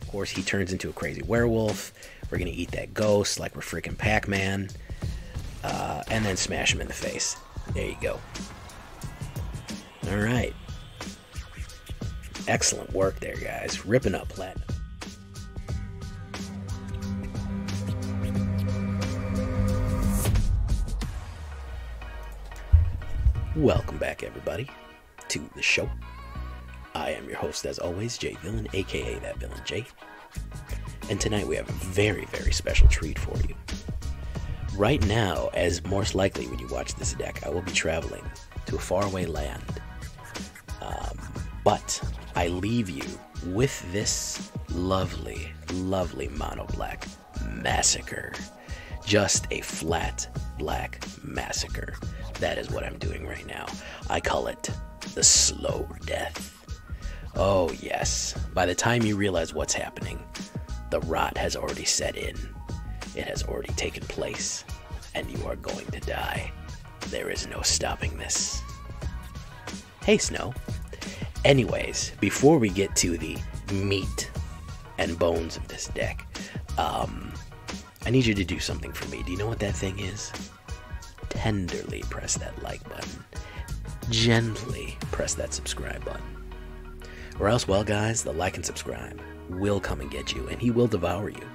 Of course, he turns into a crazy werewolf. We're going to eat that ghost like we're freaking Pac-Man. And then smash him in the face. There you go. Alright. Excellent work there, guys. Ripping up Platinum. Welcome back, everybody, to the show. I am your host, as always, Jay Villain, aka That Villain Jay. And tonight we have a very, very special treat for you. Right now, as most likely when you watch this deck, I will be traveling to a faraway land. But I leave you with this lovely, lovely mono black Massacre. Just a flat black Massacre. That is what I'm doing right now. I call it the slow death. Oh yes, by the time you realize what's happening, the rot has already set in. It has already taken place, and you are going to die. There is no stopping this. Hey, Snow. Anyways, before we get to the meat and bones of this deck, I need you to do something for me. Do you know what that thing is? Tenderly press that like button. Gently press that subscribe button. Or else, well, guys, the like and subscribe will come and get you, and he will devour you.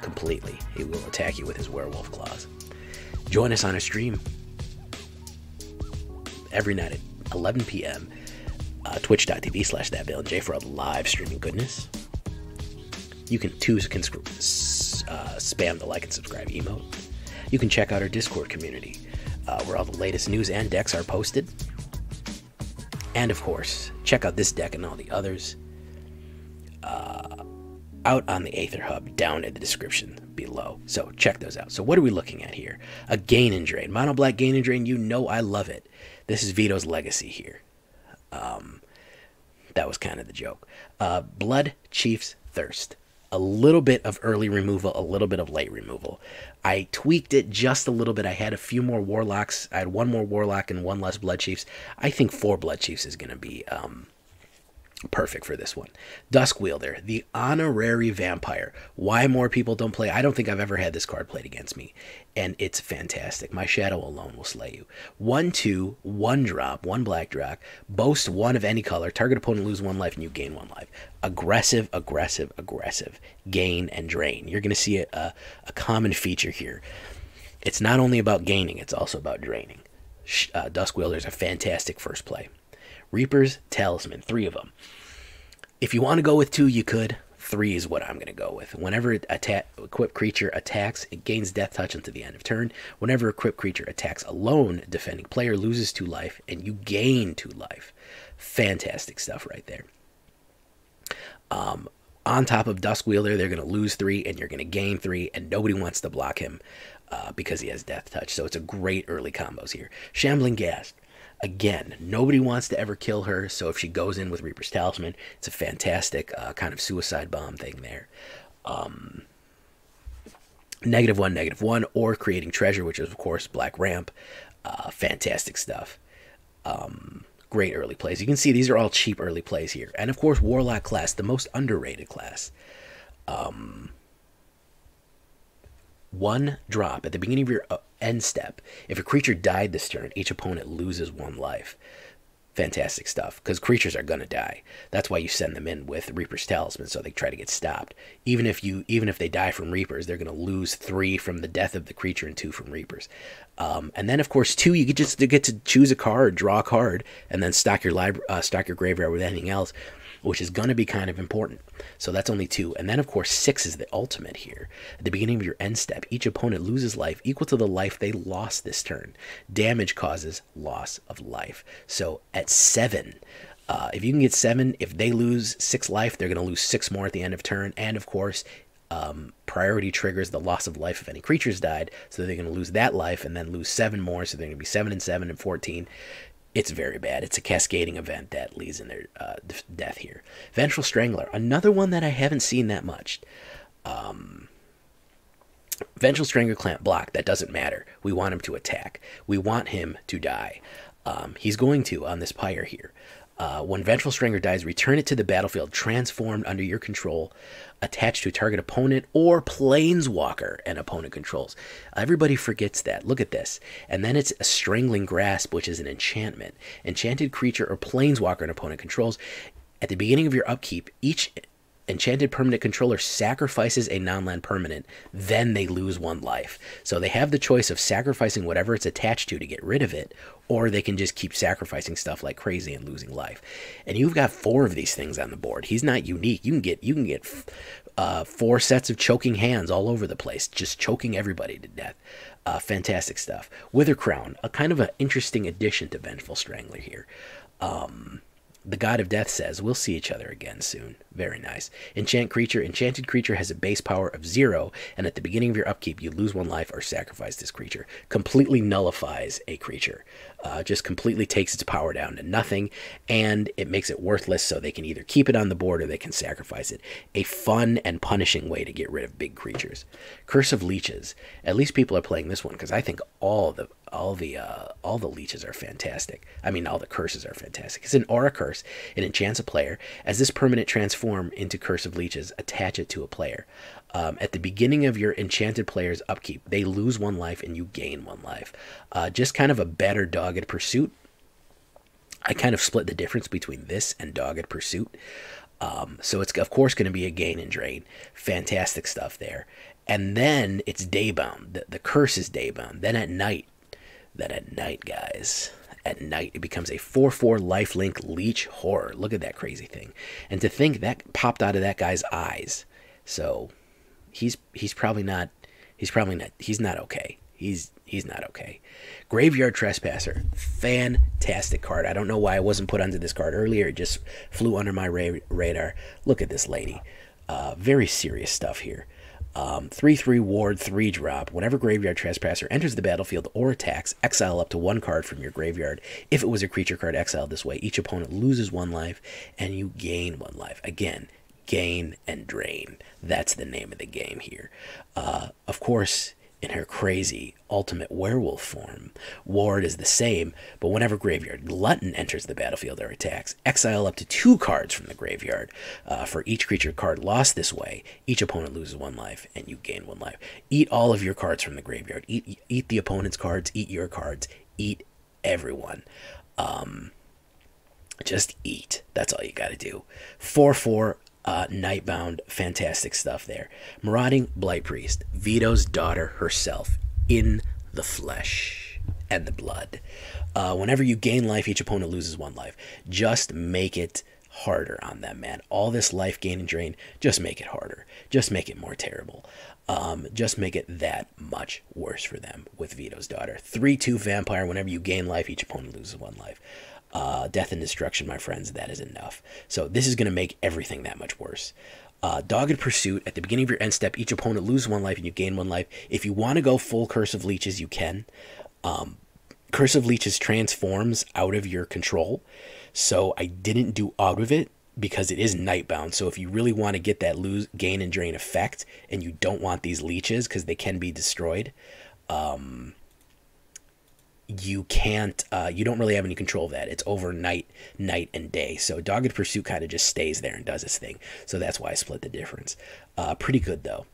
Completely. He will attack you with his werewolf claws. Join us on our stream every night at 11 p.m. Twitch.tv/ThatVillainJ for all the live streaming goodness. You can spam the like and subscribe emote. You can check out our Discord community, where all the latest news and decks are posted. And of course, check out this deck and all the others out on the AetherHub down in the description below. So check those out. So what are we looking at here? A Gain and Drain. Mono Black Gain and Drain, you know I love it. This is Vito's legacy here. That was kind of the joke. Bloodchief's Thirst. A little bit of early removal, a little bit of late removal. I tweaked it just a little bit. I had a few more Warlocks. I had one more Warlock and one less Bloodchiefs. I think 4 Bloodchiefs is going to be perfect for this one. Duskwielder, the honorary vampire. Why more people don't play? I don't think I've ever had this card played against me, and it's fantastic. My shadow alone will slay you. 1/2, 1 drop, 1 black drop. Boast 1 of any color. Target opponent lose 1 life, and you gain 1 life. Aggressive, aggressive, aggressive. Gain and drain. You're going to see a common feature here. It's not only about gaining, it's also about draining. Duskwielder is a fantastic first play. Reaper's Talisman, 3 of them. If you want to go with 2, you could. 3 is what I'm going to go with. Whenever equipped creature attacks, it gains death touch until the end of turn. Whenever equipped creature attacks alone, defending player loses 2 life, and you gain 2 life. Fantastic stuff right there. On top of Duskwielder, they're going to lose 3, and you're going to gain 3, and nobody wants to block him because he has death touch. So it's a great early combos here. Shambling Ghast. Again, nobody wants to ever kill her, so if she goes in with Reaper's Talisman, it's a fantastic kind of suicide bomb thing there. -1, -1, or creating treasure, which is, of course, Black Ramp. Fantastic stuff. Great early plays. You can see these are all cheap early plays here. And, of course, Warlock Class, the most underrated class. 1 drop at the beginning of your end step. If a creature died this turn, each opponent loses 1 life. Fantastic stuff, because creatures are going to die. That's why you send them in with Reaper's Talisman, so they try to get stopped. Even if they die from Reapers, they're going to lose 3 from the death of the creature and 2 from Reapers. And then, of course, 2, you get to choose a card, draw a card, and then stock your graveyard with anything else, which is going to be kind of important. So that's only 2. And then, of course, 6 is the ultimate here. At the beginning of your end step, each opponent loses life equal to the life they lost this turn. Damage causes loss of life. So at 7, if you can get 7, if they lose 6 life, they're going to lose 6 more at the end of turn. And, of course, priority triggers the loss of life if any creatures died. So they're going to lose that life and then lose 7 more. So they're going to be 7 and 7 and 14. It's very bad. It's a cascading event that leads in their death here. Vengeful Strangler, another one that I haven't seen that much. Vengeful Strangler clamp block, that doesn't matter. We want him to attack. We want him to die. He's going to on this pyre here. When Vengeful Strangler dies, return it to the battlefield, transformed under your control, attached to a target opponent or planeswalker an opponent controls. Everybody forgets that. Look at this. And then it's a Strangling Grasp, which is an enchantment. Enchanted creature or planeswalker an opponent controls. At the beginning of your upkeep, each enchanted permanent controller sacrifices a non-land permanent, then they lose 1 life. So they have the choice of sacrificing whatever it's attached to get rid of it, or they can just keep sacrificing stuff like crazy and losing life. And you've got 4 of these things on the board. He's not unique. You can get 4 sets of choking hands all over the place, just choking everybody to death. Fantastic stuff. Withercrown, a kind of an interesting addition to Vengeful Strangler here. The God of Death says, we'll see each other again soon. Very nice. Enchant creature. Enchanted creature has a base power of 0, and at the beginning of your upkeep, you lose 1 life or sacrifice this creature. Completely nullifies a creature. Just completely takes its power down to nothing, and it makes it worthless, so they can either keep it on the board or they can sacrifice it. A fun and punishing way to get rid of big creatures. Curse of Leeches. At least people are playing this one, because I think all the leeches are fantastic. I mean, all the curses are fantastic. It's an aura curse. It enchants a player. As this permanent transform into Curse of Leeches, attach it to a player. At the beginning of your enchanted player's upkeep, they lose 1 life and you gain 1 life. Just kind of a better Dogged Pursuit. I kind of split the difference between this and Dogged Pursuit. So it's, of course, going to be a gain and drain. Fantastic stuff there. And then it's daybound. The curse is daybound. Then at night, guys, at night it becomes a 4/4 lifelink leech horror. Look at that crazy thing. And to think that popped out of that guy's eyes. So he's probably not okay. He's not okay. Graveyard Trespasser, fantastic card. I don't know why I wasn't put onto this card earlier. It just flew under my radar. Look at this lady. Very serious stuff here. 3/3 ward, 3-drop. Whenever Graveyard Trespasser enters the battlefield or attacks, exile up to 1 card from your graveyard. If it was a creature card exiled this way, each opponent loses 1 life and you gain 1 life. Again, gain and drain. That's the name of the game here. Of course, in her crazy ultimate werewolf form, ward is the same, but whenever Graveyard Glutton enters the battlefield or attacks, exile up to 2 cards from the graveyard. For each creature card lost this way, each opponent loses 1 life and you gain 1 life. Eat all of your cards from the graveyard. Eat the opponent's cards, eat your cards, eat everyone. Just eat. That's all you got to do. 4/4 Nightbound, fantastic stuff there. Marauding Blight-Priest, Vito's daughter herself, in the flesh and the blood. Whenever you gain life, each opponent loses 1 life. Just make it harder on them, man. All this life gain and drain, just make it harder. Just make it more terrible. Just make it that much worse for them with Vito's daughter. 3/2 vampire, whenever you gain life, each opponent loses 1 life. Death and destruction, my friends, that is enough. So this is going to make everything that much worse. Dogged Pursuit, at the beginning of your end step, each opponent loses 1 life and you gain 1 life. If you want to go full Curse of Leeches, you can. Curse of Leeches transforms out of your control, so I didn't do out of it because it is Nightbound. So if you really want to get that gain and drain effect and you don't want these leeches because they can be destroyed, you can't, you don't really have any control of that. It's over night and day. So Dogged Pursuit kind of just stays there and does its thing. So that's why I split the difference. Pretty good though.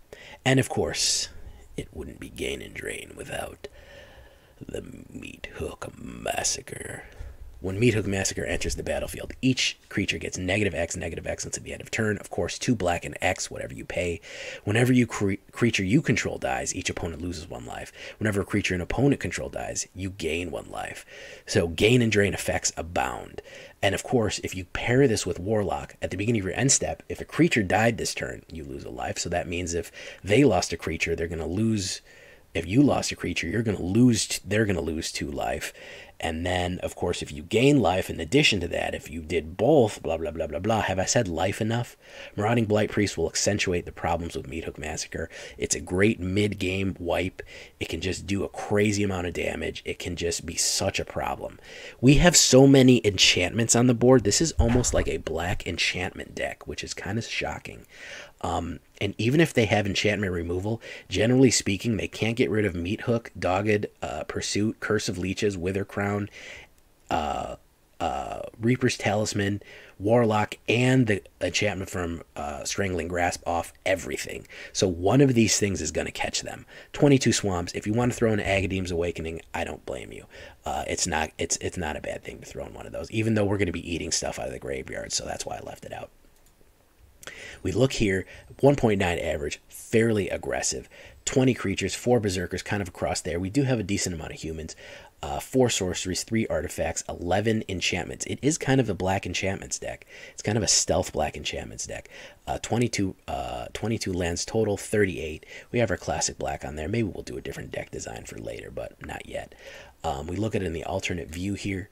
And of course, it wouldn't be gain and drain without the Meathook Massacre. When Meathook Massacre enters the battlefield, each creature gets -X until the end of turn. Of course, 2 black and X, whatever you pay. Whenever you creature you control dies, each opponent loses 1 life. Whenever a creature an opponent control dies, you gain 1 life. So gain and drain effects abound. And of course, if you pair this with Warlock, at the beginning of your end step, if a creature died this turn, you lose a life. So that means if they lost a creature, they're going to lose. If you lost a creature, they're going to lose 2 life. And then, of course, if you gain life in addition to that, if you did both, blah, blah, blah, blah, blah. Have I said life enough? Marauding Blight-Priest will accentuate the problems with Meathook Massacre. It's a great mid-game wipe. It can just do a crazy amount of damage. It can just be such a problem. We have so many enchantments on the board. This is almost like a black enchantment deck, which is kind of shocking. And even if they have enchantment removal, generally speaking, they can't get rid of Meathook, Dogged Pursuit, Curse of Leeches, Withercrown, Reaper's Talisman, Warlock, and the enchantment from Strangling Grasp off everything. So one of these things is going to catch them. 22 Swamps. If you want to throw in Agadeem's Awakening, I don't blame you. It's not a bad thing to throw in one of those, even though we're going to be eating stuff out of the graveyard, so that's why I left it out. We look here, 1.9 average, fairly aggressive. 20 creatures, 4 berserkers, kind of across there. We do have a decent amount of humans. 4 sorceries, 3 artifacts, 11 enchantments. It is kind of a black enchantments deck. It's kind of a stealth black enchantments deck. 22 lands total, 38. We have our classic black on there. Maybe we'll do a different deck design for later, but not yet. We look at it in the alternate view here.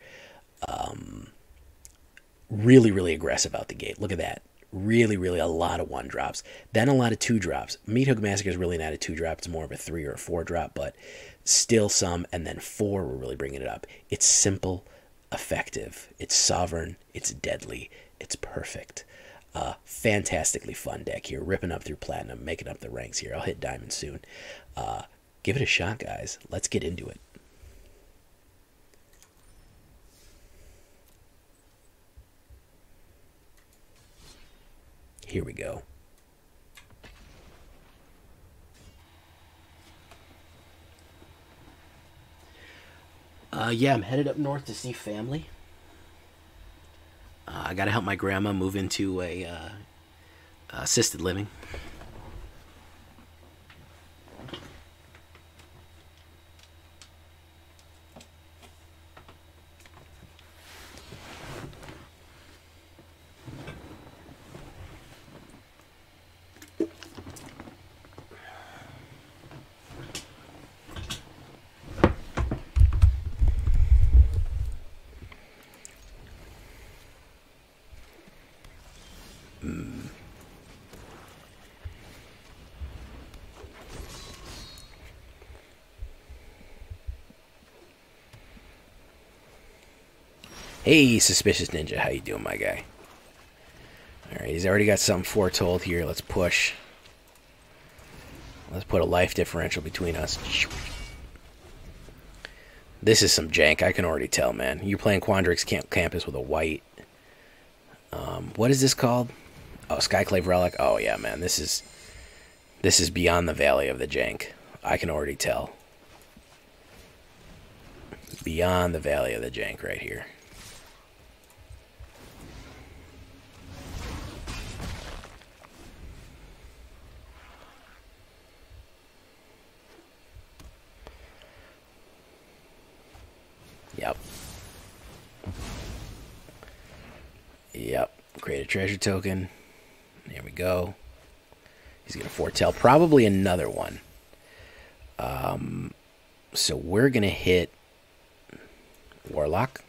Really, really aggressive out the gate. Look at that. Really, really a lot of 1-drops. Then a lot of 2-drops. Meathook Massacre is really not a 2-drop. It's more of a 3 or a 4-drop, but still some. And then 4, we're really bringing it up. It's simple, effective. It's sovereign. It's deadly. It's perfect. Fantastically fun deck here. Ripping up through Platinum, making up the ranks here. I'll hit Diamond soon. Give it a shot, guys. Let's get into it. Here we go. Yeah, I'm headed up north to see family. I gotta help my grandma move into a assisted living. Hey, Suspicious Ninja, how you doing, my guy? Alright, he's already got something foretold here. Let's push. Let's put a life differential between us. This is some jank, I can already tell, man. You're playing Quandrix Campus with a white. What is this called? Oh, Skyclave Relic. Oh, yeah, man, this is beyond the valley of the jank. I can already tell. Beyond the valley of the jank right here. Yep. Yep. Create a treasure token. There we go. He's going to foretell probably another one. So we're going to hit Warlock.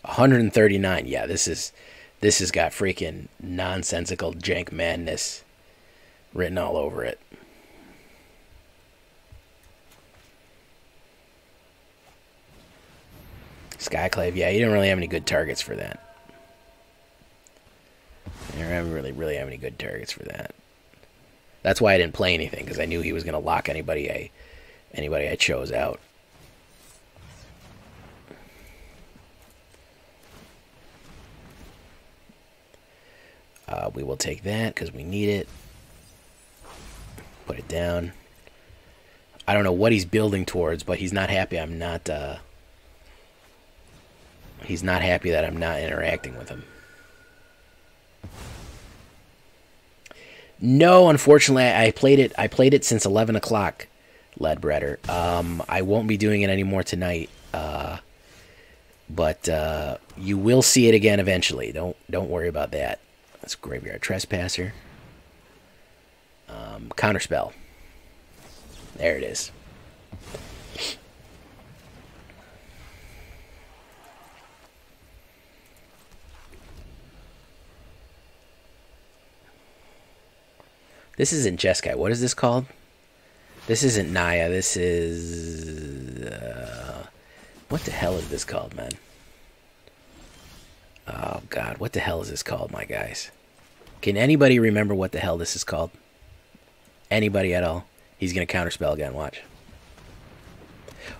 $139. Yeah, this has got freaking nonsensical jank madness written all over it. Skyclave, yeah, you didn't really have any good targets for that. You didn't really have any good targets for that. That's why I didn't play anything, because I knew he was going to lock anybody I chose out. We will take that because we need it. Put it down. I don't know what he's building towards, but he's not happy I'm not... he's not happy that I'm not interacting with him. No, unfortunately, I played it since 11 o'clock, Ledbretter. I won't be doing it anymore tonight. But you will see it again eventually. Don't worry about that. That's Graveyard Trespasser. Counterspell. There it is. This isn't Jeskai. What is this called? This isn't Naya. This is... what the hell is this called, man? Oh, God. What the hell is this called, my guys? Can anybody remember what the hell this is called? Anybody at all? He's going to counterspell again. Watch.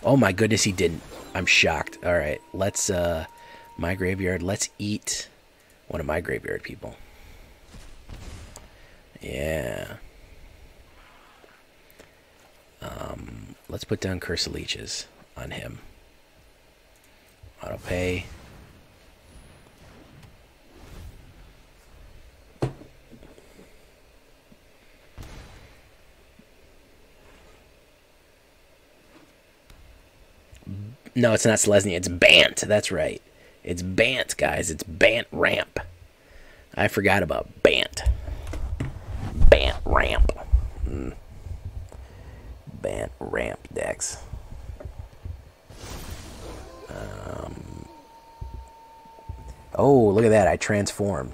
Oh, my goodness, he didn't. I'm shocked. All right. Let's... my graveyard. Let's eat one of my graveyard people. Yeah. Let's put down Curse of Leeches on him. Auto pay. No, it's not Selesnya. It's Bant. That's right. It's Bant, guys. It's Bant Ramp. I forgot about Bant. Bant Ramp. Bant Ramp decks. Oh, look at that. I transformed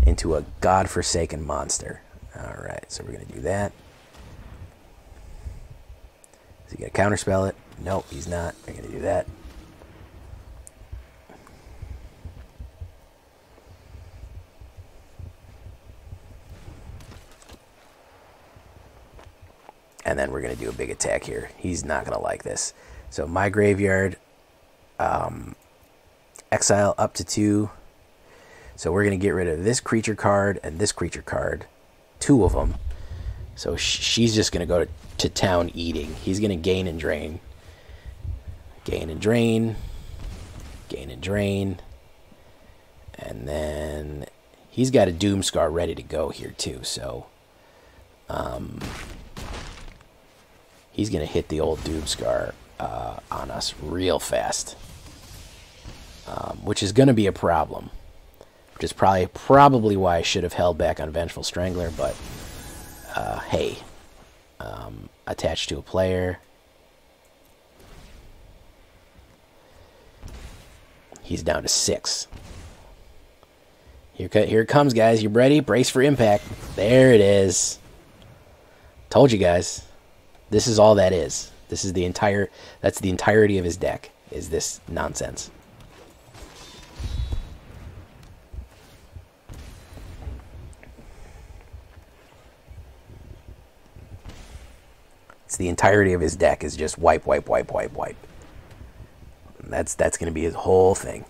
into a godforsaken monster. Alright, so we're going to do that. Is he going to counterspell it? Nope, he's not. We're going to do that. And then we're going to do a big attack here. He's not going to like this. So my graveyard, exile up to 2. So we're going to get rid of this creature card and this creature card. 2 of them. So she's just going to go to town eating. He's going to gain and drain. Gain and drain. Gain and drain. And then he's got a Doomscar ready to go here too. So he's going to hit the old Doomscar on us real fast. Which is going to be a problem. Which is probably why I should have held back on Vengeful Strangler. But, hey. Attached to a player. He's down to 6. Here it comes, guys. You ready? Brace for impact. There it is. Told you guys. This is all that is. This is that's the entirety of his deck, is this nonsense. It's the entirety of his deck is just wipe, wipe, wipe, wipe, wipe. And that's going to be his whole thing.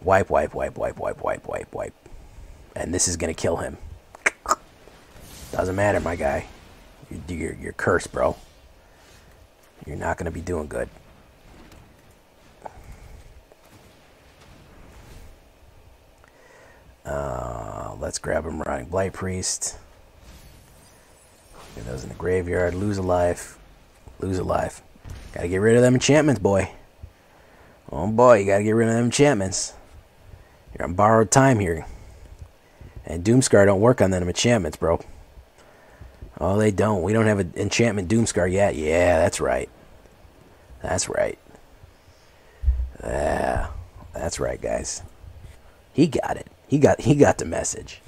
Wipe, wipe, wipe, wipe, wipe, wipe, wipe, wipe. And this is going to kill him. Doesn't matter, my guy. You're cursed, bro. You're not going to be doing good. Let's grab a Marauding Blight-Priest. Get those in the graveyard. Lose a life. Lose a life. Gotta get rid of them enchantments, boy. Oh boy, you gotta get rid of them enchantments. You're on borrowed time here. And Doomscar don't work on them enchantments, bro. Oh, they don't. We don't have an enchantment Doomscar yet. Yeah, that's right. That's right. Yeah, that's right, guys. He got it. He got the message.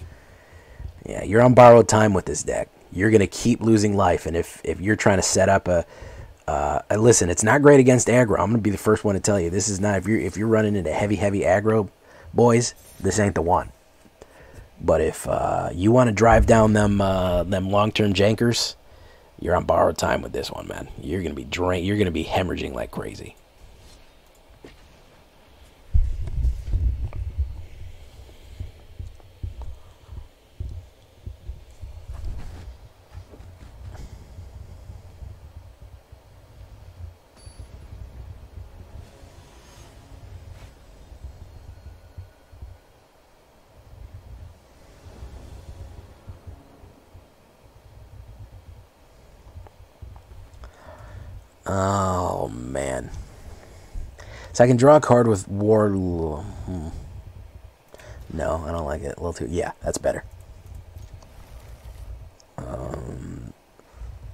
Yeah, you're on borrowed time with this deck. You're gonna keep losing life, and if you're trying to set up listen, it's not great against aggro. I'm gonna be the first one to tell you this is not. If you're running into heavy aggro, boys, this ain't the one. But if you want to drive down them long-term jankers, you're on borrowed time with this one, man. You're gonna be You're gonna be hemorrhaging like crazy. Oh, man. So I can draw a card with No, I don't like it. A little too... Yeah, that's better.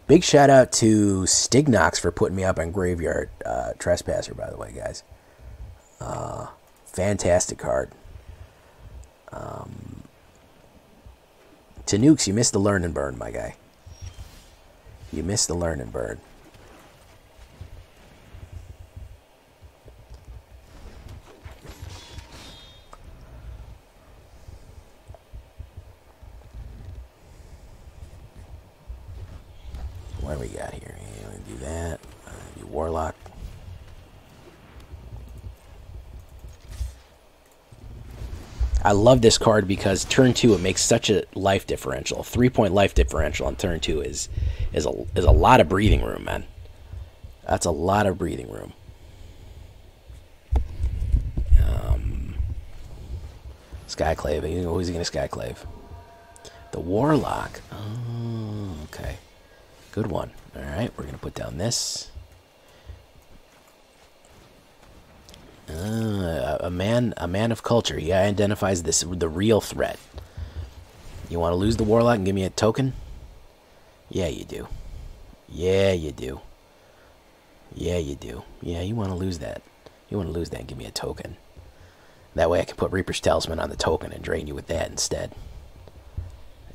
Big shout out to Stignox for putting me up on Graveyard Trespasser, by the way, guys. Fantastic card. Tanukes, you missed the learn and burn, my guy. You missed the learn and burn. What do we got here? I'm going to do that. I'm going to do Warlock. I love this card because turn 2 it makes such a life differential. 3-point life differential on turn 2 is a lot of breathing room, man. That's a lot of breathing room. Skyclave. Who's he going to Skyclave? The Warlock. Oh, okay. Good one. All right, we're going to put down this. A man of culture. He identifies the real threat. You want to lose the Warlock and give me a token? Yeah, you do. Yeah, you do. Yeah, you do. Yeah, you want to lose that. You want to lose that and give me a token. That way I can put Reaper's Talisman on the token and drain you with that instead.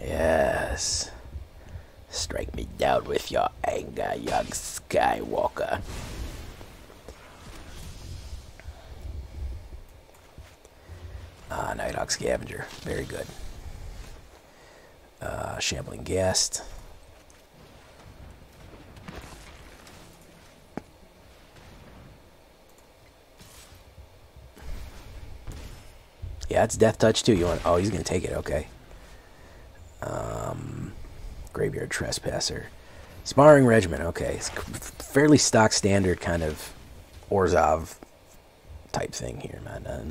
Yes. Strike me down with your anger, young Skywalker. Nighthawk Scavenger. Very good. Shambling Ghast. Yeah, it's Death Touch too. You want? Oh, he's gonna take it. Okay. Graveyard Trespasser. Sparring Regiment. Okay, it's fairly stock standard kind of Orzhov type thing here, man.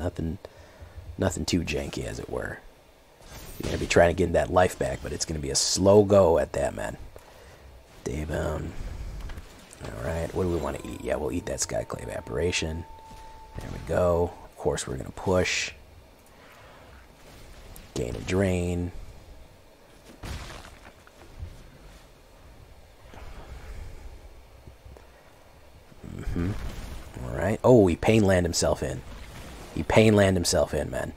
Nothing too janky, as it were. You're gonna be trying to get that life back, but it's gonna be a slow go at that, man. Daybound. All right, what do we want to eat? Yeah, we'll eat that Skyclave Apparition. There we go. Of course, we're gonna push. Gain and drain. All right. Oh, he pain land himself in. He pain land himself in, man.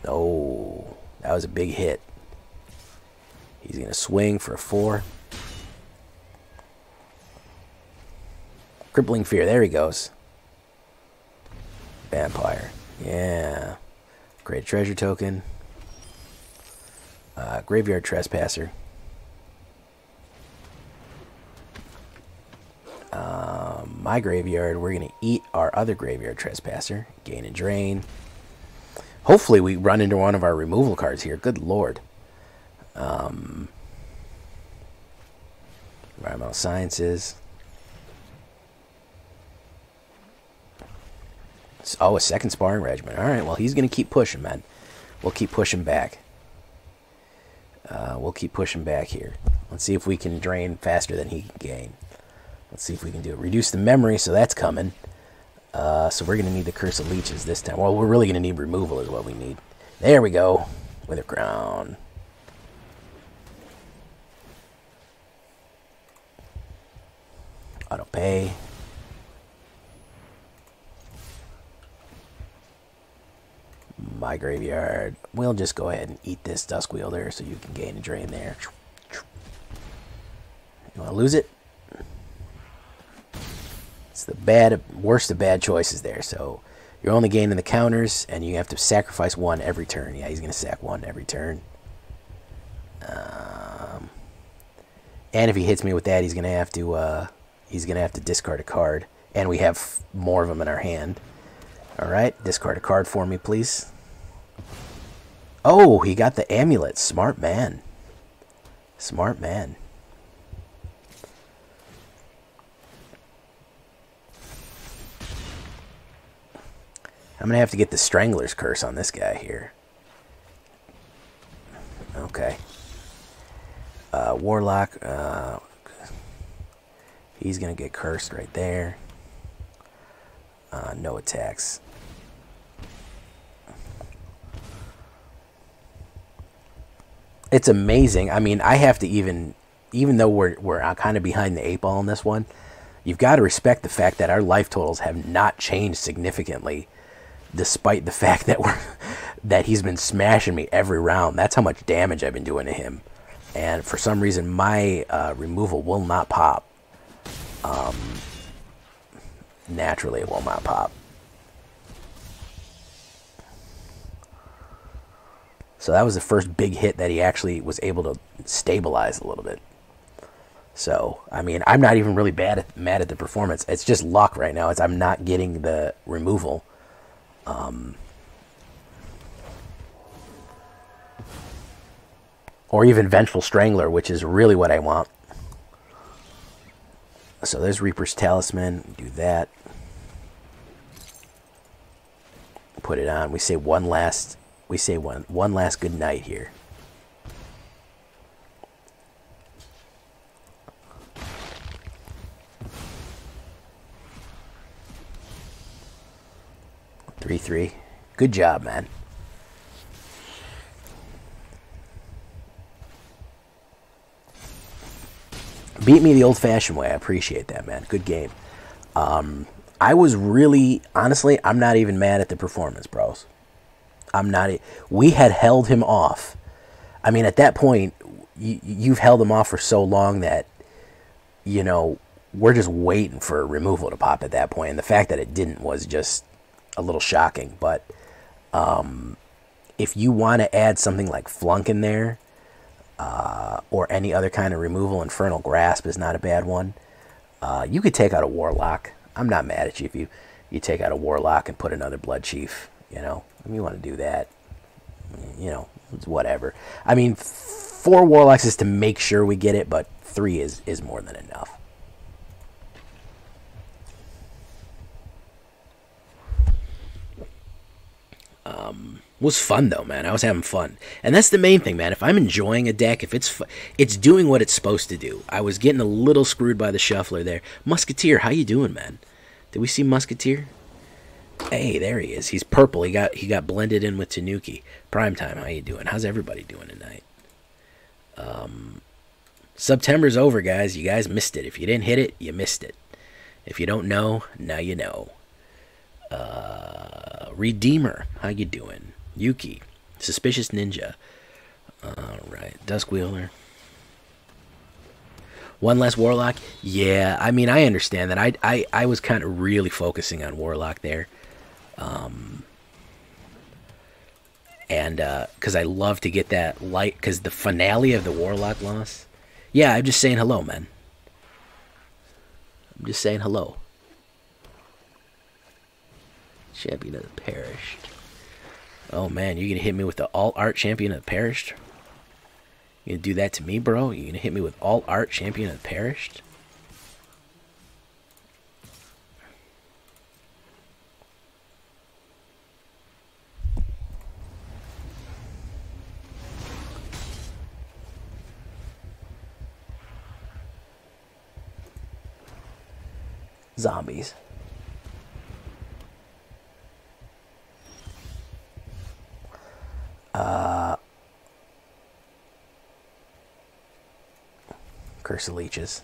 Oh, that was a big hit. He's gonna swing for a 4. Crippling Fear. There he goes. Vampire. Yeah. Great treasure token. Graveyard Trespasser. My graveyard, we're going to eat our other Graveyard Trespasser. Gain and drain. Hopefully we run into one of our removal cards here. Good lord. Environmental Sciences. Oh, a second Sparring Regiment. Alright, well, he's going to keep pushing, man. We'll keep pushing back. We'll keep pushing back here. Let's see if we can drain faster than he can gain. Let's see if we can do it. Reduce the memory, so that's coming. So we're going to need the Curse of Leeches this time. Well, we're really going to need removal is what we need. There we go. Withercrown. Auto pay. My graveyard. We'll just go ahead and eat this Duskwielder so you can gain and drain there. You want to lose it? It's the worst of bad choices there. So you're only gaining the counters, and you have to sacrifice 1 every turn. Yeah, he's going to sack 1 every turn. And if he hits me with that, he's going to have to discard a card, and we have more of them in our hand. All right, discard a card for me, please. Oh, he got the amulet. Smart man. Smart man. I'm going to have to get the Strangler's Curse on this guy here. Okay. Warlock. He's going to get cursed right there. No attacks. It's amazing. I mean, I have to even though we're kind of behind the 8 ball on this one, you've got to respect the fact that our life totals have not changed significantly, despite the fact that that he's been smashing me every round. That's how much damage I've been doing to him. And for some reason, my removal will not pop. Naturally, it will not pop. So that was the first big hit that he actually was able to stabilize a little bit. So, I mean, I'm not even really mad at the performance. It's just luck right now. I'm not getting the removal. Or even Vengeful Strangler, which is really what I want. So there's Reaper's Talisman. Do that. Put it on. We say one last good night here. Three. Good job, man. Beat me the old-fashioned way. I appreciate that, man. Good game. I was really, honestly, I'm not even mad at the performance, bros. I'm not. We had held him off. I mean, at that point, you've held him off for so long that, you know, we're just waiting for removal to pop at that point. And the fact that it didn't was just a little shocking. But if you want to add something like Flunk in there, or any other kind of removal, Infernal Grasp is not a bad one. You could take out a Warlock. I'm not mad at you if you take out a Warlock and put another Bloodchief, you know. If you want to do that, you know, it's whatever. I mean, 4 Warlocks is to make sure we get it, but 3 is more than enough. It was fun though, man. I was having fun, and that's the main thing, man. If I'm enjoying a deck, if it's doing what it's supposed to do. I was getting a little screwed by the shuffler there. Musketeer, how you doing, man? Did we see Musketeer? Hey, there he is. He's purple. He got blended in with Tanuki. Primetime, how you doing? How's everybody doing tonight? September's over, guys. You guys missed it. If you didn't hit it, you missed it. If you don't know, now you know. Redeemer, how you doing? Yuki, Suspicious Ninja. Alright, Duskwielder. One less Warlock? Yeah, I mean, I understand that. I was kind of really focusing on Warlock there. And because I love to get that light, because the finale of the Warlock loss. Yeah, I'm just saying hello, man. I'm just saying hello. Champion of the Perished. Oh man, you're gonna hit me with the Alt Art Champion of the Perished? You gonna do that to me, bro? You gonna hit me with Alt Art Champion of the Perished? Zombies. Curse of Leeches.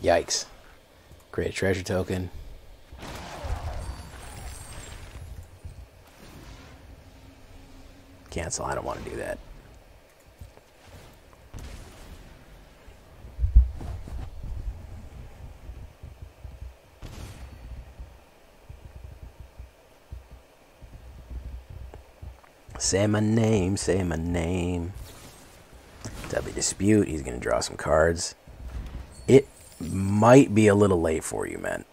Yikes. Create a treasure token. Cancel. I don't want to do that. Say my name, say my name. W Dispute. He's going to draw some cards. It might be a little late for you, man.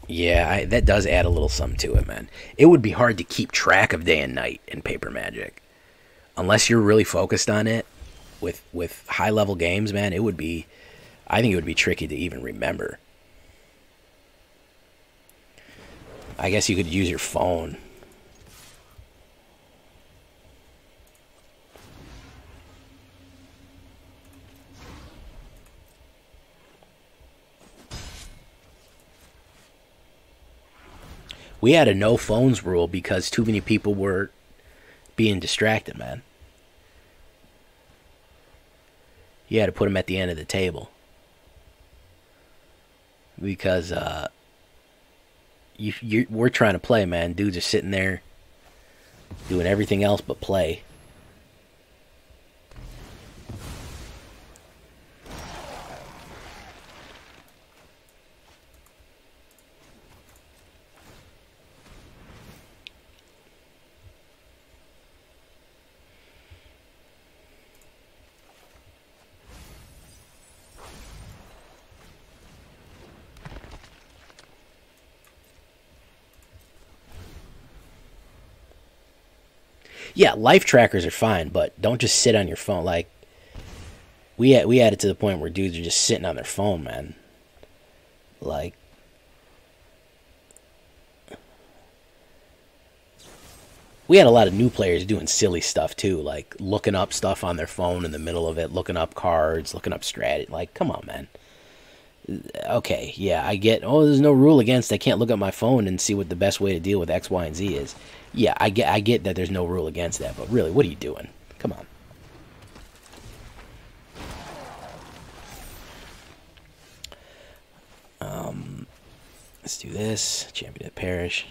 Yeah, that does add a little something to it, man. It would be hard to keep track of day and night in Paper Magic. Unless you're really focused on it with high-level games, man, it would be... I think it would be tricky to even remember. I guess you could use your phone. We had a no phones rule because too many people were being distracted, man. You had to put them at the end of the table. Because we're trying to play, man. Dudes are sitting there doing everything else but play. Yeah, life trackers are fine, but don't just sit on your phone. Like, we had it to the point where dudes are just sitting on their phone, man. Like, we had a lot of new players doing silly stuff too, like looking up stuff on their phone in the middle of it, looking up cards, looking up strategy. Like, come on, man. Okay, yeah, I get, oh, there's no rule against, I can't look at my phone and see what the best way to deal with X, Y, and Z is. Yeah, I get that there's no rule against that, but really, what are you doing? Come on. Let's do this. Champion of the Parish.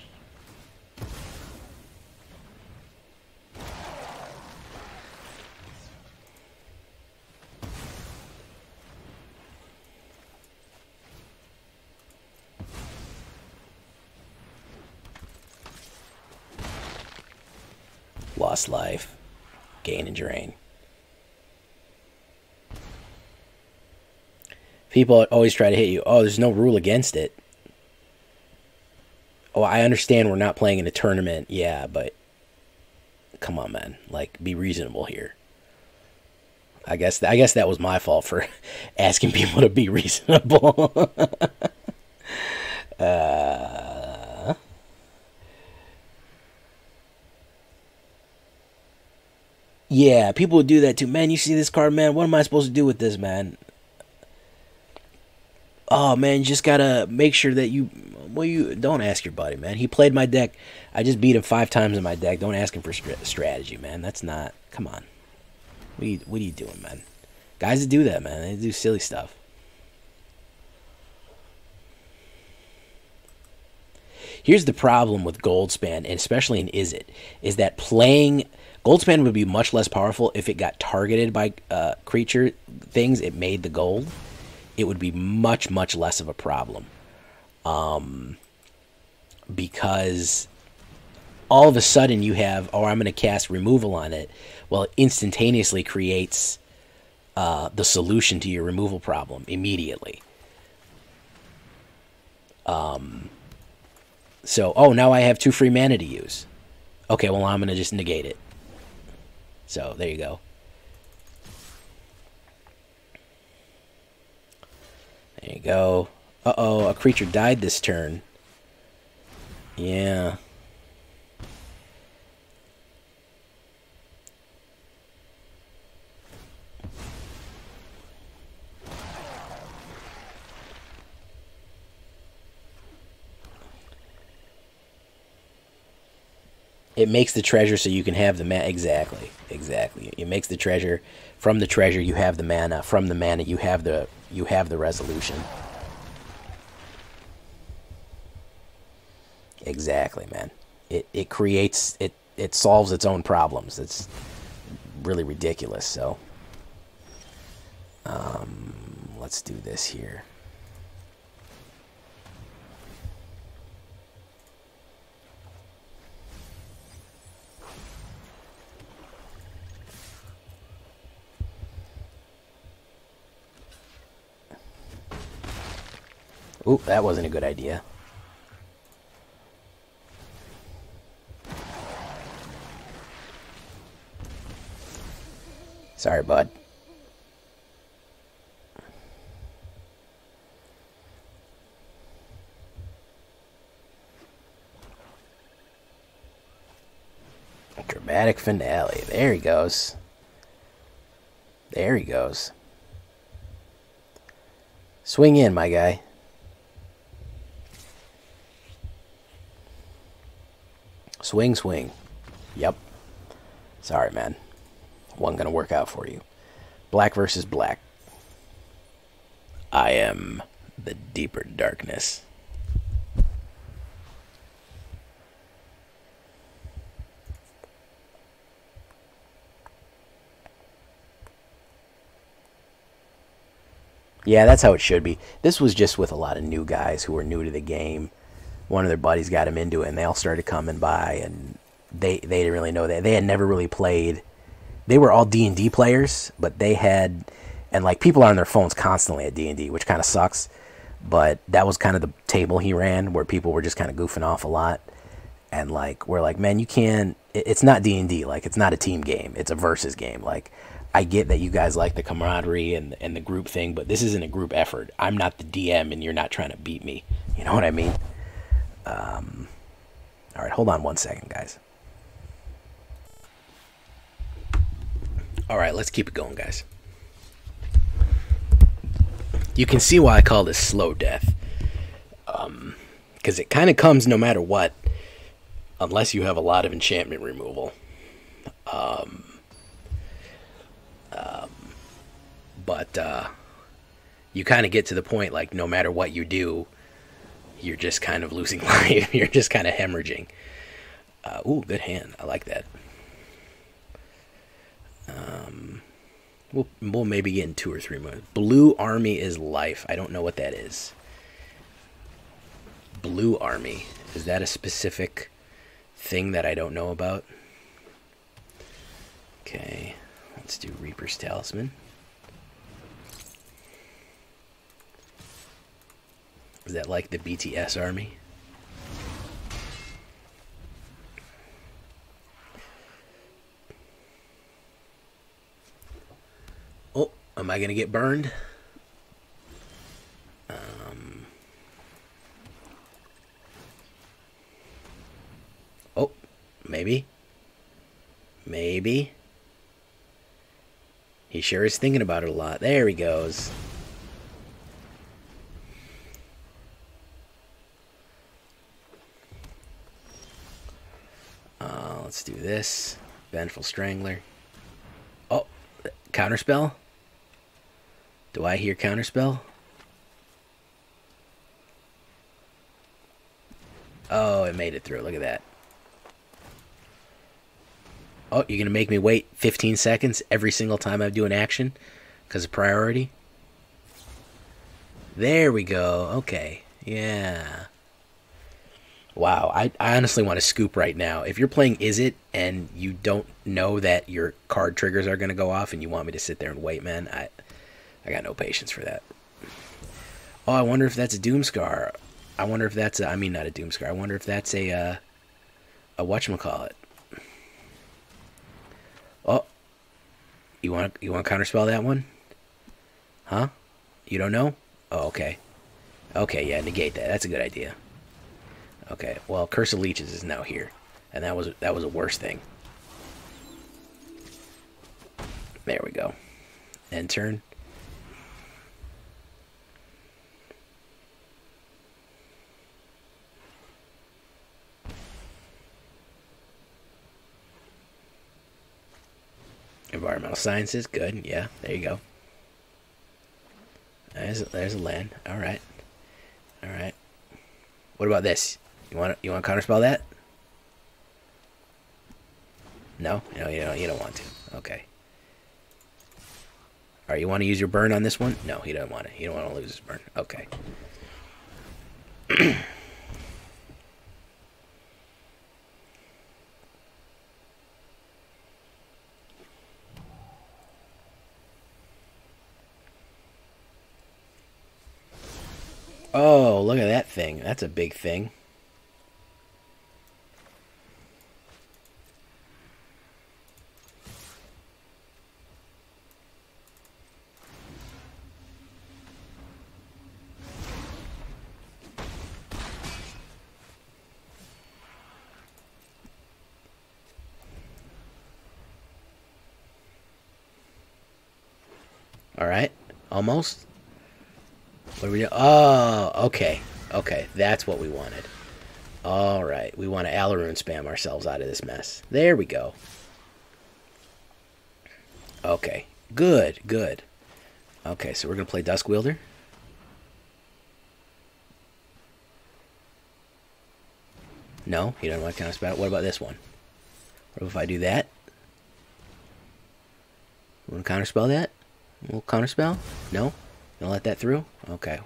Lost life. Gain and drain. People always try to hit you. Oh, there's no rule against it. Oh, I understand we're not playing in a tournament. Yeah, but come on, man. Like, be reasonable here. I guess that was my fault for asking people to be reasonable. Yeah, people would do that too. Man, you see this card, man? What am I supposed to do with this, man? Oh, man, you just gotta make sure that you... Well, you don't ask your buddy, man. He played my deck. I just beat him 5 times in my deck. Don't ask him for strategy, man. That's not... Come on. What are you doing, man? Guys that do that, man, they do silly stuff. Here's the problem with Goldspan, and especially in Izzet, is that playing... Goldspan would be much less powerful if it got targeted by creature things. It made the gold. It would be much, much less of a problem. Because all of a sudden you have, oh, I'm going to cast removal on it. Well, it instantaneously creates the solution to your removal problem immediately. So, oh, now I have 2 free mana to use. Okay, well, I'm going to just negate it. So, there you go. There you go. Uh-oh, a creature died this turn. Yeah. It makes the treasure so you can have the mana. Exactly. It makes the treasure. From the treasure, you have the mana. From the mana, you have the resolution. Exactly, man. It creates it solves its own problems. It's really ridiculous. So, let's do this here. Ooh, that wasn't a good idea. Sorry, bud. Dramatic finale. There he goes. There he goes. Swing in, my guy. Swing, swing. Yep. Sorry, man. Wasn't gonna work out for you. Black versus black. I am the deeper darkness. Yeah, that's how it should be. This was just with a lot of new guys who were new to the game. One of their buddies got him into it, and they all started coming by, and they didn't really know that. They had never really played. They were all D&D players, but they had... And, like, people are on their phones constantly at D&D, which kind of sucks. But that was kind of the table he ran, where people were just kind of goofing off a lot. And, like, we're like, man, you can't... It's not D&D. Like, it's not a team game. It's a versus game. Like... I get that you guys like the camaraderie and the group thing, but this isn't a group effort. I'm not the DM, and you're not trying to beat me. You know what I mean? All right, hold on 1 second, guys. All right, let's keep it going, guys. You can see why I call this slow death. Because it kind of comes no matter what, unless you have a lot of enchantment removal. But you kind of get to the point, like, no matter what you do, you're just kind of losing life. You're just kind of hemorrhaging. Ooh, good hand. I like that. We'll maybe get in 2 or 3 more. Blue Army is life. I don't know what that is. Blue Army. Is that a specific thing that I don't know about? Okay. Let's do Reaper's Talisman. Is that like the BTS army? Oh, am I going to get burned? Oh, maybe. Maybe. He sure is thinking about it a lot. There he goes. Let's do this. Vengeful Strangler. Oh, counterspell? Do I hear counterspell? Oh, it made it through. Look at that. Oh, you're going to make me wait 15 seconds every single time I do an action because of priority? There we go. Okay. Yeah. Wow. I honestly want to scoop right now. If you're playing Is It and you don't know that your card triggers are going to go off and you want me to sit there and wait, man, I got no patience for that. Oh, I wonder if that's a Doomscar. I wonder if that's a... I mean, not a Doomscar. I wonder if that's a whatchamacallit. Oh, you want to counterspell that one? Huh? You don't know? Oh, okay. Okay, yeah, negate that. That's a good idea. Okay, well, Curse of Leeches is now here, and that was a worse thing. There we go. End turn. Environmental Sciences, good. Yeah, there you go. There's a land. All right. All right. What about this? You want to counterspell that? No, you don't want to. Okay. All right, you want to use your burn on this one? No, he doesn't want it. He don't want to lose his burn. Okay. Oh, look at that thing. That's a big thing. All right. Almost. What do we do? Oh, okay. Okay, that's what we wanted. All right. We want to Alaroon spam ourselves out of this mess. There we go. Okay. Good, good. Okay, so we're going to play Duskwielder. No, you don't want to counterspell. What about this one? What if I do that? You want to counterspell that? We'll counterspell? No? You'll let that through? Okay.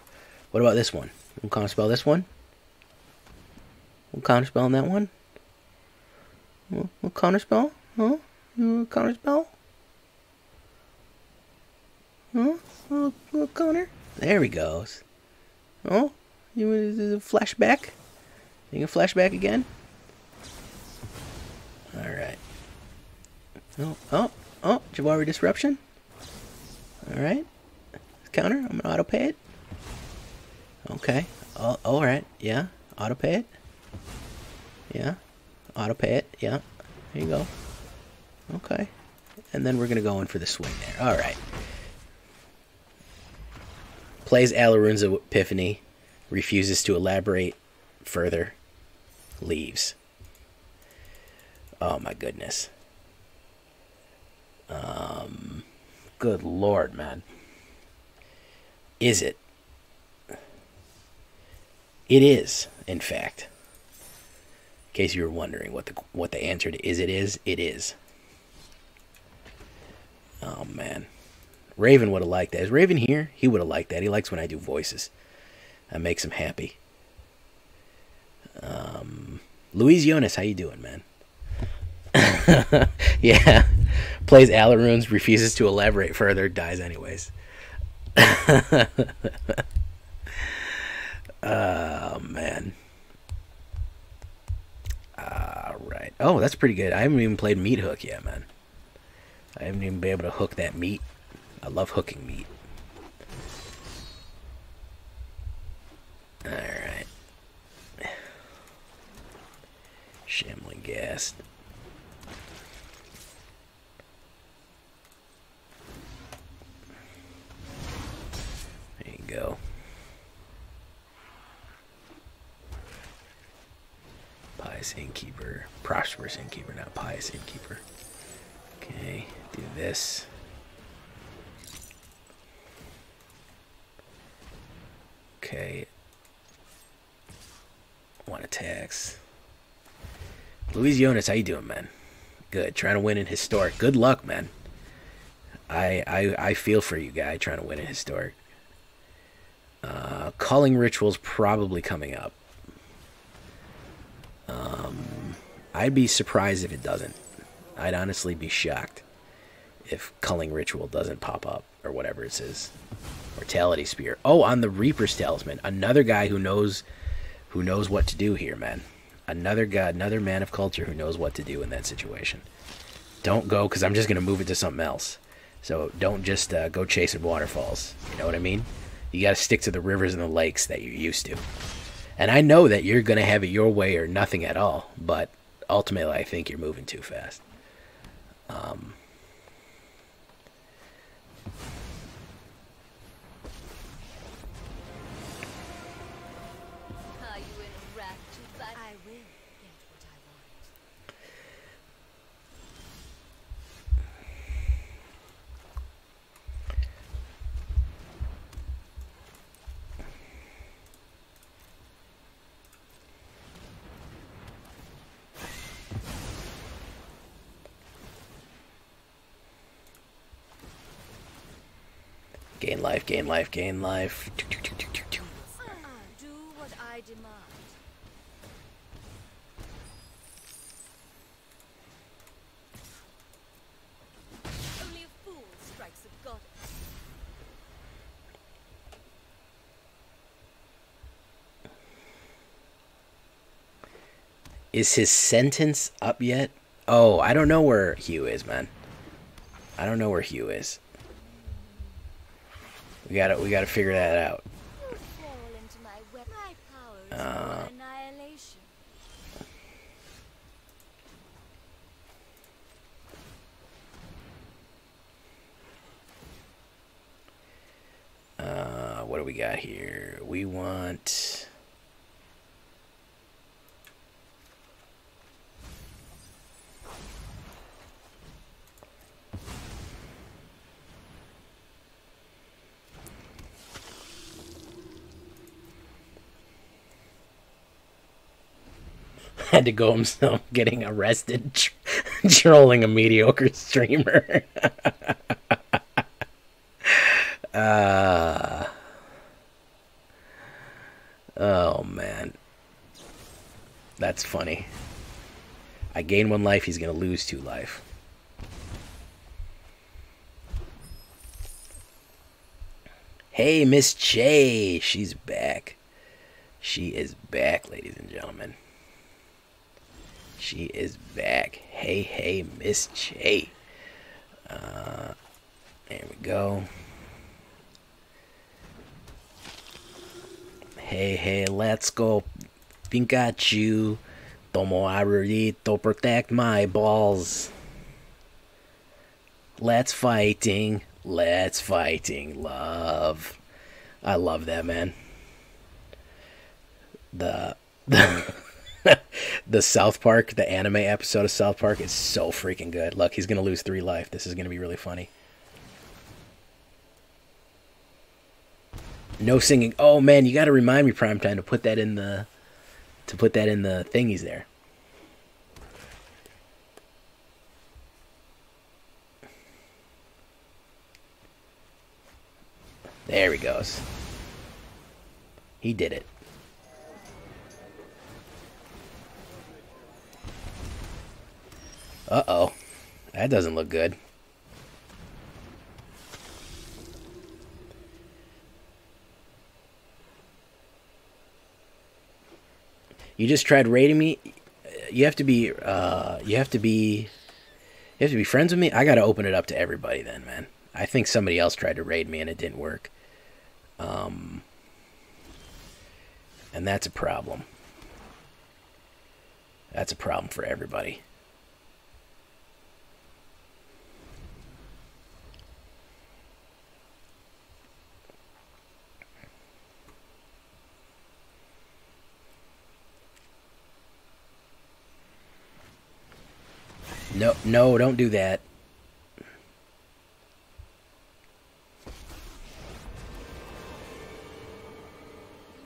What about this one? We'll counterspell this one? We'll counterspell on that one? We'll counterspell? Huh? You want to counterspell? Huh? Little counter? There he goes. Oh? You want to flashback? You can flashback again? Alright. Oh, Jawari Disruption. Alright. Counter, I'm gonna auto pay it. Okay. Oh, alright, yeah. Auto pay it. Yeah. Auto pay it, yeah. There you go. Okay. And then we're gonna go in for the swing there. Alright. Plays Alaroon's Epiphany. Refuses to elaborate further. Leaves. Oh my goodness. Good lord, man. Is it? It is, in fact. In case you were wondering what the answer to it is, it is. Oh man. Raven would have liked that. Is Raven here? He would have liked that. He likes when I do voices. That makes him happy. Luis Jonas, how you doing, man? Yeah. Plays Alaroons, refuses to elaborate further, dies anyways. Oh, man. Alright. Oh, that's pretty good. I haven't even played Meathook yet, man. I haven't even been able to hook that meat. I love hooking meat. Alright. Shambling Ghast. There you go. Pious Innkeeper. Prosperous Innkeeper, not Pious Innkeeper. Okay, do this. Okay. One attacks. Luis Jonas, how you doing, man? Good. Trying to win in Historic. Good luck, man. I feel for you, guy, trying to win in Historic. Culling Ritual's probably coming up. I'd be surprised if it doesn't. I'd honestly be shocked if Culling Ritual doesn't pop up, or whatever it says. Mortality Spear. Oh, on the Reaper's Talisman. Another guy who knows what to do here, man. Another guy, another man of culture who knows what to do in that situation. Don't go, because I'm just going to move it to something else. So don't just go chasing waterfalls. You know what I mean? You got to stick to the rivers and the lakes that you're used to. And I know that you're going to have it your way or nothing at all, but ultimately I think you're moving too fast. Gain life, gain life, gain life. Do what I demand. Only a fool strikes a goddess. Is his sentence up yet? Oh, I don't know where Hugh is, man. I don't know where Hugh is. We gotta figure that out. What do we got here? We want... Had to go himself getting arrested trolling a mediocre streamer. Oh man, that's funny. I gain 1 life, he's gonna lose 2 life. Hey, Miss Che, she's back. She is back, ladies and gentlemen. She is back. Hey, hey, Miss Che. There we go. Hey, hey, let's go. Pikachu. Tomo Arurito, protect my balls. Let's fighting. Let's fighting, love. I love that, man. The South Park, the anime episode of South Park is so freaking good. Look, he's gonna lose 3 life. This is gonna be really funny. No singing. Oh man, you gotta remind me, Primetime, to put that in the thingies there. There he goes. He did it. Uh-oh. That doesn't look good. You just tried raiding me? You have to be friends with me? I gotta open it up to everybody then, man. I think somebody else tried to raid me and it didn't work. And that's a problem. That's a problem for everybody. No, no, don't do that.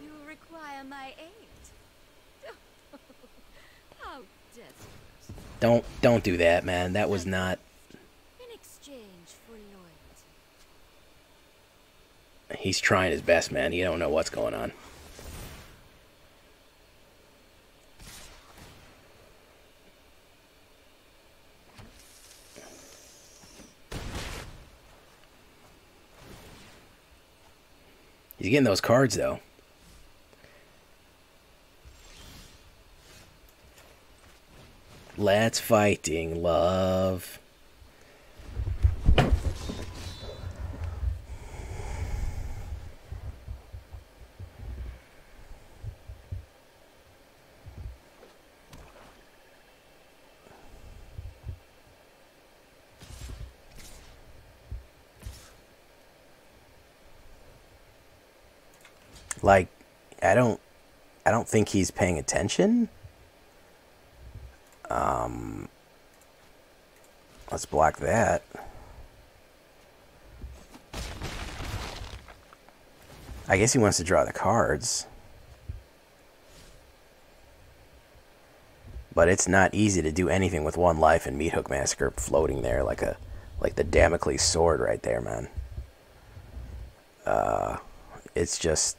You require my aid. How desperate. Don't do that, man. That was not... In exchange for loyalty. He's trying his best, man. You don't know what's going on. He's getting those cards, though. Let's fighting, love. Like, I don't think he's paying attention. Let's block that. I guess he wants to draw the cards. But it's not easy to do anything with 1 life and Meathook Massacre floating there like the Damocles sword right there, man. It's just...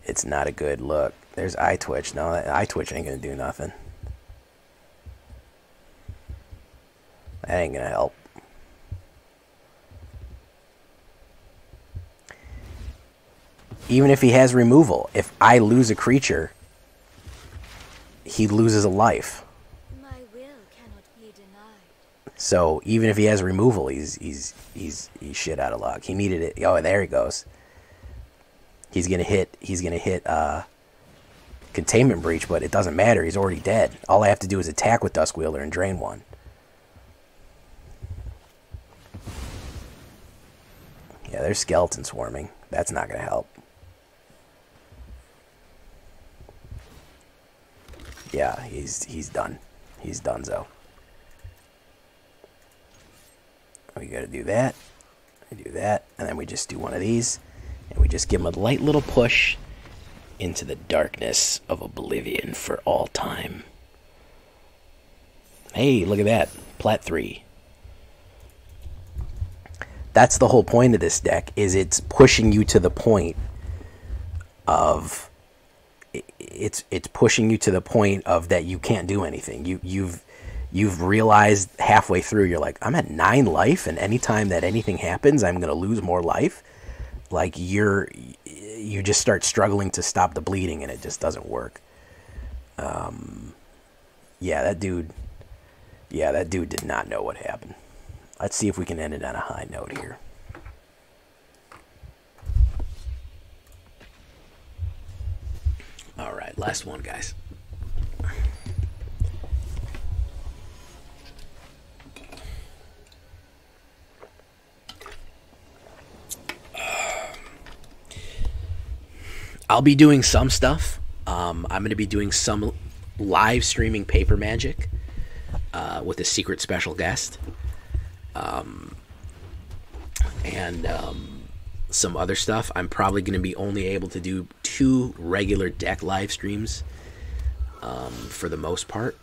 It's not a good look. There's eye twitch. No, that eye twitch ain't gonna do nothing. That ain't gonna help. Even if he has removal, if I lose a creature, he loses a life. My will cannot be denied. So even if he has removal, he's shit out of luck. He needed it. Oh, there he goes. He's gonna hit Containment Breach, but it doesn't matter. He's already dead. All I have to do is attack with Duskwielder and drain 1. Yeah, there's skeleton swarming. That's not going to help. Yeah, he's done. He's donezo. We got to do that. We do that, and then we just do one of these, and we just give him a light little push into the darkness of oblivion for all time. Hey, look at that. Plat 3. That's the whole point of this deck, is it's pushing you to the point of... It's pushing you to the point of that you can't do anything. You've realized halfway through, you're like, I'm at 9 life, and anytime that anything happens, I'm going to lose more life. Like, you just start struggling to stop the bleeding, and it just doesn't work. Yeah, that dude did not know what happened. Let's see if we can end it on a high note here. All right, last one, guys. I'll be doing some stuff. I'm going to be doing some live streaming paper magic with a secret special guest. And some other stuff. I'm probably going to be only able to do 2 regular deck live streams for the most part.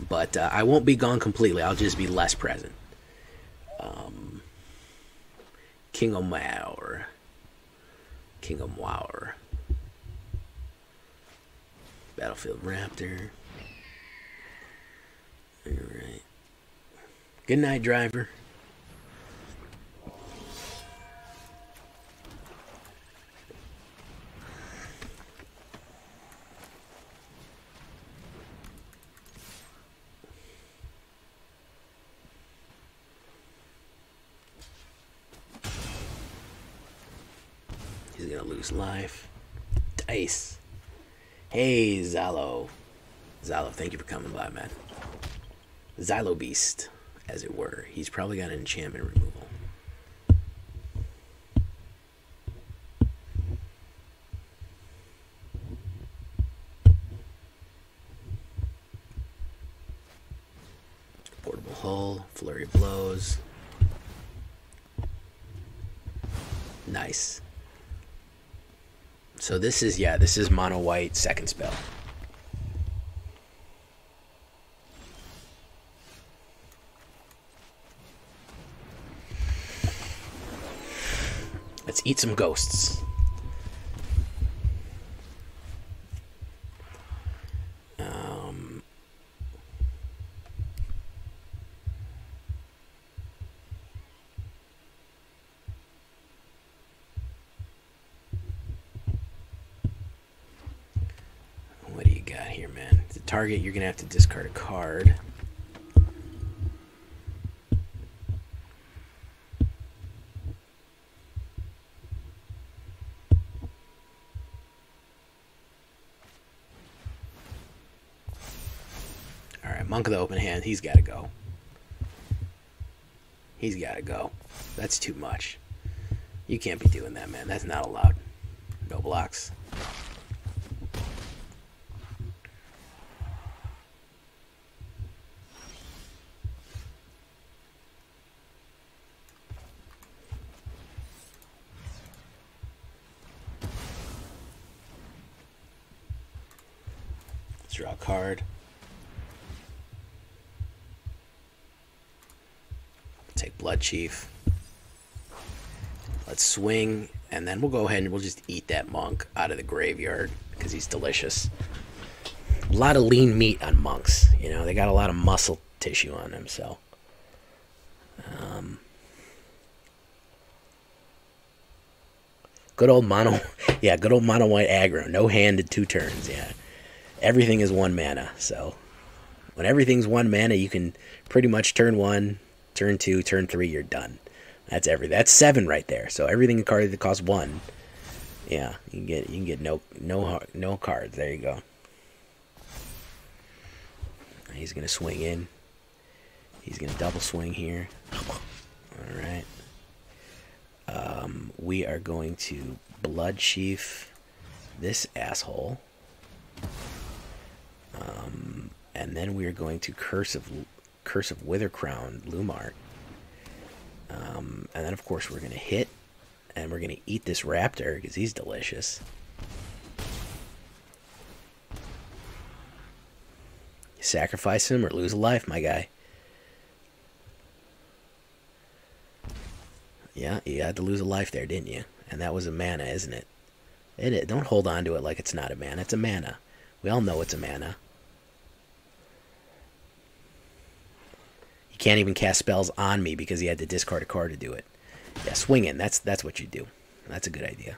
But I won't be gone completely. I'll just be less present. King of Mower. King of Mower. Battlefield Raptor. Alright. Good night, driver. He's gonna lose life. Dice. Hey, Zalo. Zalo, thank you for coming by, man. Xylo Beast, as it were. He's probably got an enchantment removal. Portable Hull, Flurry of Blows. Nice. So this is, yeah, this is mono white second spell. Let's eat some ghosts. What do you got here, man? The target, you're gonna have to discard a card. Monk of the open hand, he's got to go. He's got to go. That's too much. You can't be doing that, man. That's not allowed. No blocks. Let's draw a card. Take Bloodchief. Let's swing, and then we'll go ahead and we'll just eat that monk out of the graveyard because he's delicious. A lot of lean meat on monks, you know, they got a lot of muscle tissue on them, so. Good old mono, yeah, good old mono white aggro. No hand in 2 turns, yeah. Everything is 1 mana, so when everything's 1 mana, you can pretty much turn 1. Turn 2, turn 3, you're done. That's That's 7 right there. So everything in card that costs 1. Yeah, you can get no cards. There you go. He's gonna swing in. He's gonna double swing here. All right. We are going to Bloodchief this asshole. And then we are going to Curse of Withercrown Lumart. And then of course we're gonna hit, and we're gonna eat this raptor because he's delicious. Sacrifice him or lose a life, my guy. Yeah, you had to lose a life there, didn't you? And that was a mana, isn't it? Don't hold on to it like it's not a mana. It's a mana. We all know it's a mana. He can't even cast spells on me because he had to discard a card to do it. Yeah, swing in. That's what you do. That's a good idea.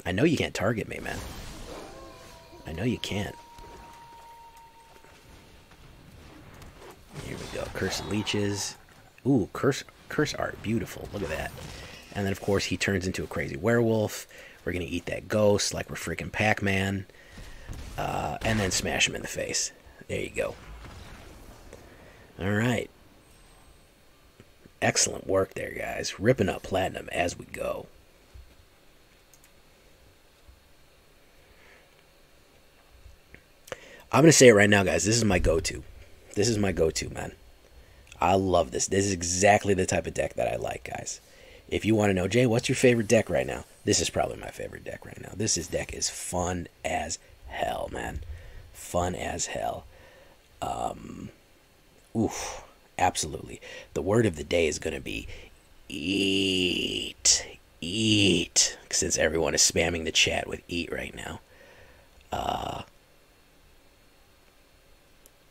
I know you can't target me, man. I know you can't. Here we go. Curse of Leeches. Ooh, curse art. Beautiful. Look at that. And then, of course, he turns into a crazy werewolf. We're going to eat that ghost like we're freaking Pac-Man. And then smash him in the face. There you go. All right. Excellent work there, guys. Ripping up platinum as we go. I'm going to say it right now, guys. This is my go-to. This is my go-to, man. I love this. This is exactly the type of deck that I like, guys. If you want to know, Jay, what's your favorite deck right now? This is probably my favorite deck right now. Deck is fun as hell, man. Fun as hell. Oof. Absolutely. The word of the day is going to be eat. Eat. Since everyone is spamming the chat with eat right now.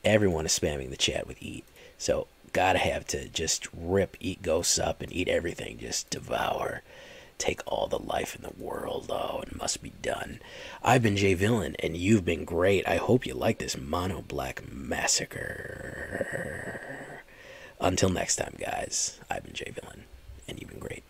Everyone is spamming the chat with eat. So, gotta have to just rip, eat ghosts up, and eat everything. Just devour. Take all the life in the world. Oh, it must be done. I've been Jay Villain, and you've been great. I hope you like this Mono Black Massacre. Until next time, guys, I've been Jay Villain, and you've been great.